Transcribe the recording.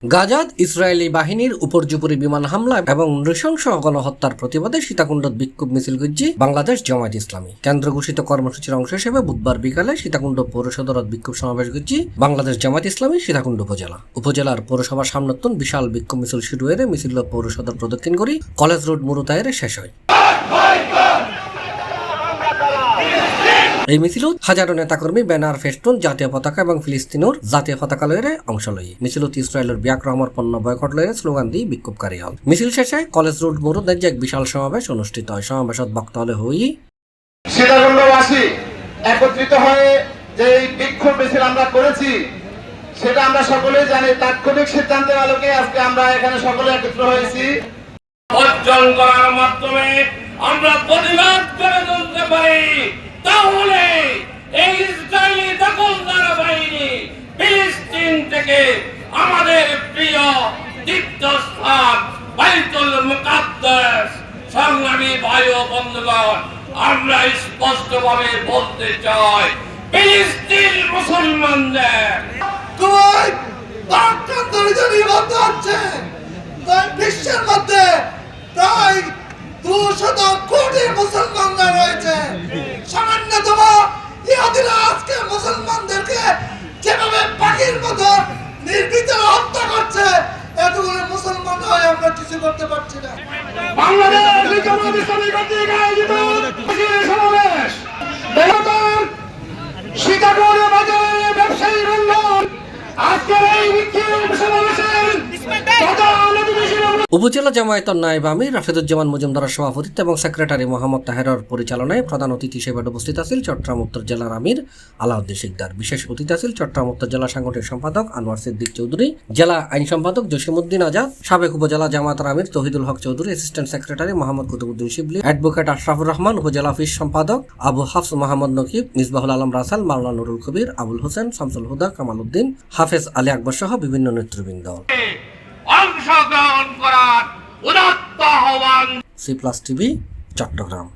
গাজাত ইসরায়েলি বাহিনীর উপর্যুপরি বিমান হামলা এবং নৃশংস গণহত্যার প্রতিবাদে সীতাকুণ্ডত বিক্ষোভ মিছিল করছে বাংলাদেশ জামায়াত ইসলামী। কেন্দ্র ঘোষিত কর্মসূচির অংশ হিসেবে বুধবার বিকালে সীতাকুণ্ড পৌর সদরত বিক্ষোভ সমাবেশ করছে বাংলাদেশ জামায়াত ইসলামী সীতাকুণ্ড উপজেলার পৌরসভার সামনতন বিশাল বিক্ষোভ মিছিল শুরু হয়ে মিছিল পৌর সদর প্রদক্ষিণ করি কলেজ রোড মুরুতায়ের শেষ হয়। এই মিছিলত হাজারো নেতাকর্মী ব্যানার, ফেস্টুন, জাতীয় পতাকা এবং ফিলিস্তিনের জাতীয় পতাকা লয়ে অংশ লয়। মিছিলত ইসরায়েলের ব্যাকরমর পণ্য বয়কট লয়ে স্লোগান দিয়ে বিক্ষোভকারী হল। মিছিল শেষে কলেজ রোড মুরুতায় এক বিশাল সমাবেশ অনুষ্ঠিত হয়। সমাবেশত বক্তা হলে হই সীতাকুণ্ডবাসী একত্রিত হয়ে যে বিক্ষোভ মিছিল আমরা করেছি সেটা আমরা সকলেই জানি। তাৎক্ষণিক সিদ্ধান্তের আলোকে আজকে আমরা এখানে সকলে একত্র হয়েছি। অর্জন করার মাধ্যমে আমরা প্রতিবাদ করে তুলতে পারি, তাহলে এই ইসরায়েলি দখলদার বাহিনী ফিলিস্তিন থেকে আমাদের প্রিয় তীর্থস্থান বাইতুল মুকাদ্দাস, সংগ্রামী ভাই ও বন্ধুগণ, আমরা স্পষ্টভাবে বলতে চাই, ফিলিস্তিন মুসলমানদের বিশ্বের মধ্যে প্রায় 200 কোটি মুসলমানরা রয়েছে। সামান্যতম ইহুদিরা আজকে মুসলমানদেরকে যেভাবে পাখির মতো নির্বিচারে হত্যা করছে, এতগুলো মুসলমান হয়ে আমরা কিছু করতে পারছি না। বাংলাদেশ জামায়াত ইসলামী কর্তৃক আয়োজিত সমাবেশ সীতাকুণ্ড বাজারে ব্যবসায়ী বন্ধন আজকের এই বিক্ষোভ সমাবেশের উপজেলা জামায়াতের নায়েব আমির রাফেদুজ্জামান মজুমদারের সভাপতিত্ব এবং সেক্রেটারি মোহাম্মদ তাহেরের পরিচালনায় প্রধান অতিথি হিসেবে উপস্থিত আছেন চট্টগ্রাম উত্তর জেলার আমির আলাউদ্দিন শিকদার। বিশেষ অতিথি আছেন চট্টগ্রাম উত্তর জেলা সাংগঠনিক সম্পাদক আনোয়ার সিদ্দিক চৌধুরী, জেলা আইন সম্পাদক জসিমউদ্দিন আজাদ, সাবেক উপজেলা জামায়াতের আমির তৌহিদুল হক চৌধুরী, অ্যাসিস্ট্যান্ট সেক্রেটারি মোহাম্মদ কুতুবউদ্দিন শিবলি, অ্যাডভোকেট আশরাফুর রহমান, উপজেলা অফিস সম্পাদক আবু হাফস মোহাম্মদ নকিব, মিসবাহুল আলম রাসাল, মাওলানা নুরুল কবির, আবুল হোসেন, শামসুল হুদা, কামাল উদ্দিন, হাফেজ আলী আকবর সহ বিভিন্ন নেতৃবৃন্দ অংশগ্রহণ করার উদাত্ত আহ্বান। C+ TV Chittagong.